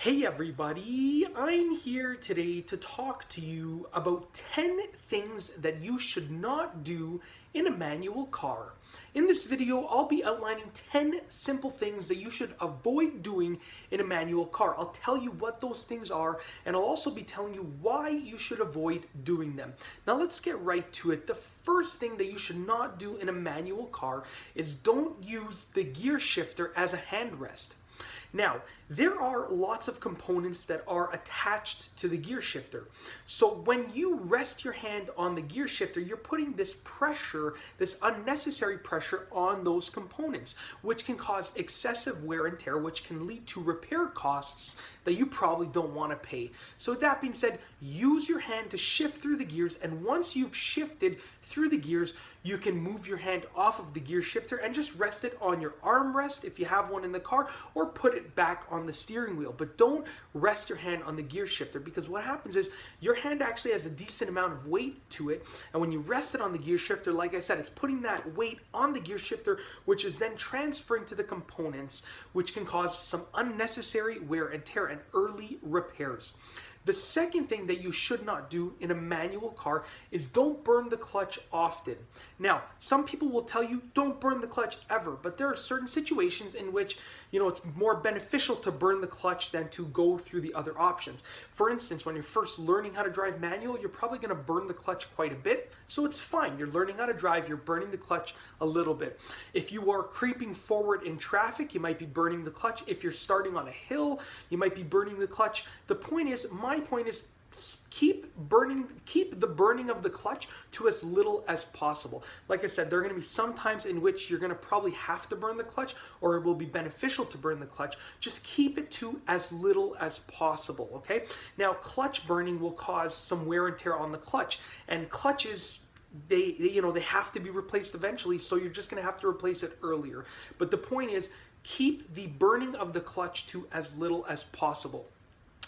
Hey everybody, I'm here today to talk to you about 10 things that you should not do in a manual car. In this video, I'll be outlining 10 simple things that you should avoid doing in a manual car. I'll tell you what those things are, and I'll also be telling you why you should avoid doing them. Now let's get right to it. The first thing that you should not do in a manual car is don't use the gear shifter as a handrest. Now, there are lots of components that are attached to the gear shifter. So when you rest your hand on the gear shifter, you're putting this pressure, this unnecessary pressure on those components, which can cause excessive wear and tear, which can lead to repair costs that you probably don't want to pay. So with that being said, use your hand to shift through the gears, and once you've shifted through the gears, you can move your hand off of the gear shifter and just rest it on your armrest if you have one in the car, or put it back on the steering wheel. But don't rest your hand on the gear shifter, because what happens is your hand actually has a decent amount of weight to it, and when you rest it on the gear shifter, like I said, it's putting that weight on the gear shifter, which is then transferring to the components, which can cause some unnecessary wear and tear and early repairs. The second thing that you should not do in a manual car is don't burn the clutch often. Now, some people will tell you don't burn the clutch ever, but there are certain situations in which, it's more beneficial to burn the clutch than to go through the other options. For instance, when you're first learning how to drive manual, you're probably going to burn the clutch quite a bit, so it's fine. You're learning how to drive, you're burning the clutch a little bit. If you are creeping forward in traffic, you might be burning the clutch. If you're starting on a hill, you might be burning the clutch. My point is keep the burning of the clutch to as little as possible. Like I said, there are going to be some times in which you're going to probably have to burn the clutch, or it will be beneficial to burn the clutch. Just keep it to as little as possible, okay? Now, clutch burning will cause some wear and tear on the clutch, and clutches, they have to be replaced eventually, so you're just going to have to replace it earlier. But the point is, keep the burning of the clutch to as little as possible.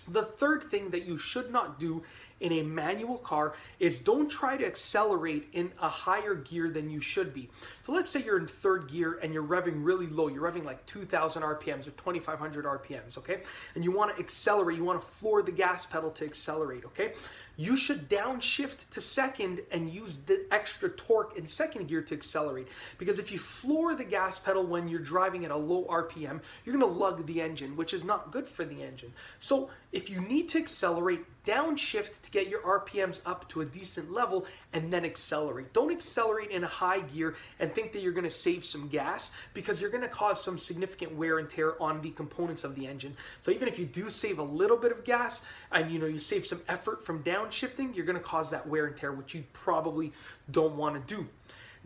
The third thing that you should not do in a manual car is don't try to accelerate in a higher gear than you should be. So let's say you're in third gear and you're revving really low. You're revving like 2,000 RPMs or 2,500 RPMs, okay? And you want to accelerate. You want to floor the gas pedal to accelerate, okay? You should downshift to second and use the extra torque in second gear to accelerate. Because if you floor the gas pedal when you're driving at a low RPM, you're going to lug the engine, which is not good for the engine. So if you need to accelerate, downshift to get your RPMs up to a decent level and then accelerate. Don't accelerate in a high gear and think that you're going to save some gas, because you're going to cause some significant wear and tear on the components of the engine. So even if you do save a little bit of gas and you save some effort from downshifting, you're going to cause that wear and tear, which you probably don't want to do.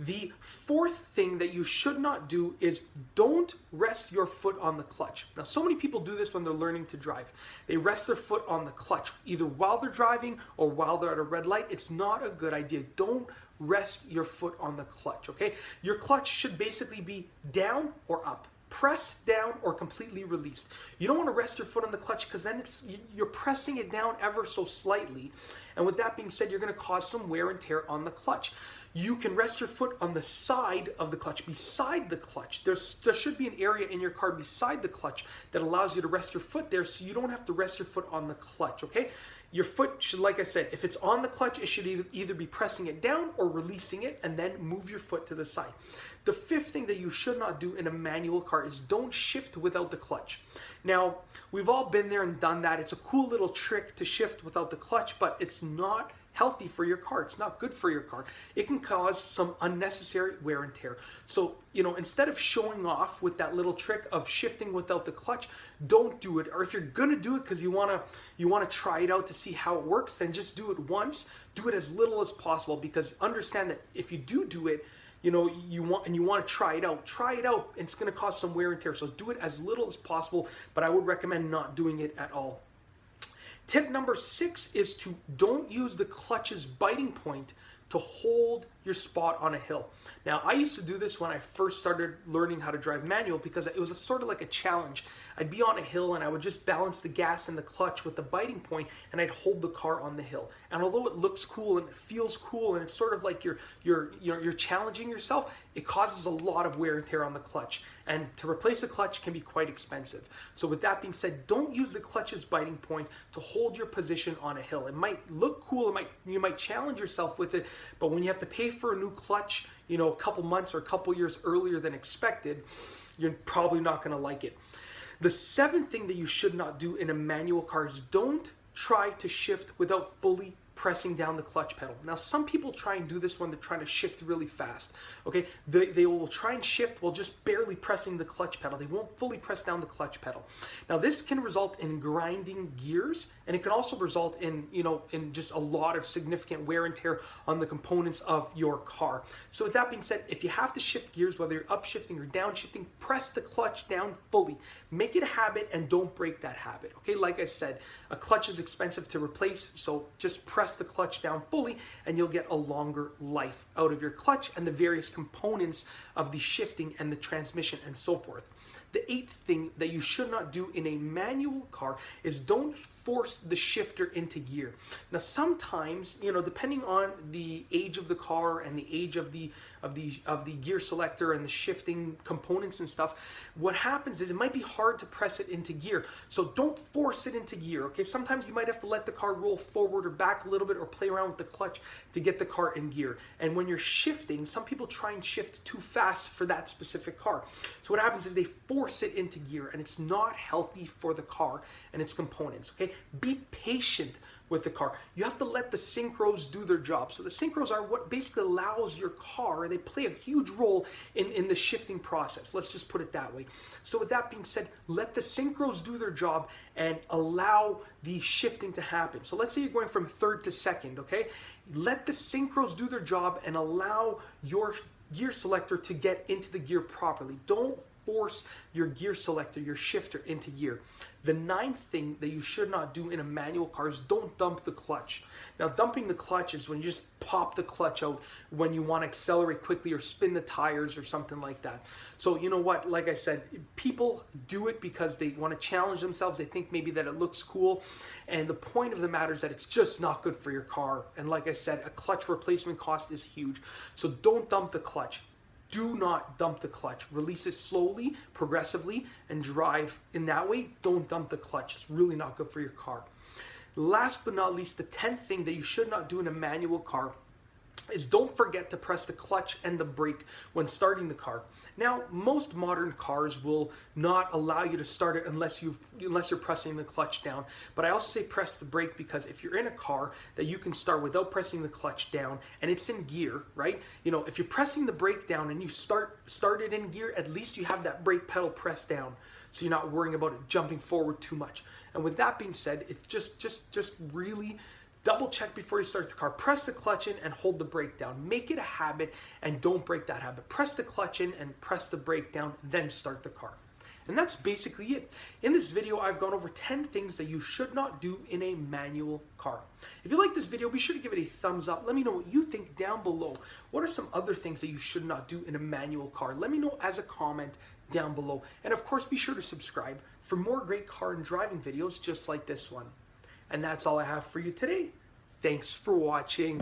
The fourth thing that you should not do is don't rest your foot on the clutch. Now, so many people do this when they're learning to drive. They rest their foot on the clutch, either while they're driving or while they're at a red light. It's not a good idea. Don't rest your foot on the clutch, okay? Your clutch should basically be down or up, pressed down or completely released. You don't want to rest your foot on the clutch, because then you're pressing it down ever so slightly. And with that being said, you're going to cause some wear and tear on the clutch. You can rest your foot on the side of the clutch, beside the clutch. There should be an area in your car beside the clutch that allows you to rest your foot there, so you don't have to rest your foot on the clutch, okay? Your foot should, like I said, if it's on the clutch, it should either be pressing it down or releasing it, and then move your foot to the side. The fifth thing that you should not do in a manual car is don't shift without the clutch. Now, we've all been there and done that. It's a cool little trick to shift without the clutch, but it's not healthy for your car. It's not good for your car. It can cause some unnecessary wear and tear. So, instead of showing off with that little trick of shifting without the clutch, don't do it. Or if you're going to do it because you want to try it out to see how it works, then just do it once. Do it as little as possible, because understand that if you do it, you want to try it out, it's going to cause some wear and tear. So do it as little as possible, but I would recommend not doing it at all. Tip number 6 is to don't use the clutch's biting point to hold your spot on a hill. Now, I used to do this when I first started learning how to drive manual because it was sort of like a challenge. I'd be on a hill and I would just balance the gas and the clutch with the biting point, and I'd hold the car on the hill. And although it looks cool and it feels cool and it's sort of like you're challenging yourself, it causes a lot of wear and tear on the clutch. And to replace the clutch can be quite expensive. So with that being said, don't use the clutch's biting point to hold your position on a hill. It might look cool, you might challenge yourself with it, but when you have to pay for a new clutch, a couple months or a couple years earlier than expected, you're probably not going to like it. The seventh thing that you should not do in a manual car is don't try to shift without fully pressing down the clutch pedal. Now, some people try and do this when they're trying to shift really fast. Okay, they will try and shift while just barely pressing the clutch pedal. They won't fully press down the clutch pedal. Now, this can result in grinding gears, and it can also result in in just a lot of significant wear and tear on the components of your car. So with that being said, if you have to shift gears, whether you're upshifting or downshifting, press the clutch down fully. Make it a habit and don't break that habit. Okay, like I said, a clutch is expensive to replace, so just press the clutch down fully and you'll get a longer life out of your clutch and the various components of the shifting and the transmission and so forth. The eighth thing that you should not do in a manual car is don't force the shifter into gear. Now, sometimes, depending on the age of the car and the age of the gear selector and the shifting components and stuff, what happens is it might be hard to press it into gear. So don't force it into gear. Okay, sometimes you might have to let the car roll forward or back a little bit or play around with the clutch to get the car in gear. And when you're shifting, some people try and shift too fast for that specific car. So what happens is they force it into gear, and it's not healthy for the car and its components. Okay, be patient with the car. You have to let the synchros do their job. So the synchros are what basically allows your car, they play a huge role in the shifting process. Let's just put it that way. So with that being said, let the synchros do their job and allow the shifting to happen. So let's say you're going from third to second, okay? Let the synchros do their job and allow your gear selector to get into the gear properly. Don't force your gear selector, your shifter, into gear. The ninth thing that you should not do in a manual car is don't dump the clutch. Now, dumping the clutch is when you just pop the clutch out when you want to accelerate quickly or spin the tires or something like that. So you know what, like I said, people do it because they want to challenge themselves. They think maybe that it looks cool, and the point of the matter is that it's just not good for your car. And like I said, a clutch replacement cost is huge. So don't dump the clutch. Do not dump the clutch. Release it slowly, progressively, and drive in that way. Don't dump the clutch. It's really not good for your car. Last but not least, the 10th thing that you should not do in a manual car is don't forget to press the clutch and the brake when starting the car. Now, most modern cars will not allow you to start it unless you're pressing the clutch down. But I also say press the brake because if you're in a car that you can start without pressing the clutch down and it's in gear, right? If you're pressing the brake down and you start it in gear, at least you have that brake pedal pressed down, so you're not worrying about it jumping forward too much. And with that being said, it's just really double check before you start the car. Press the clutch in and hold the brake down. Make it a habit and don't break that habit. Press the clutch in and press the brake down, then start the car. And that's basically it. In this video, I've gone over 10 things that you should not do in a manual car. If you like this video, be sure to give it a thumbs up. Let me know what you think down below. What are some other things that you should not do in a manual car? Let me know as a comment down below. And of course, be sure to subscribe for more great car and driving videos just like this one. And that's all I have for you today. Thanks for watching.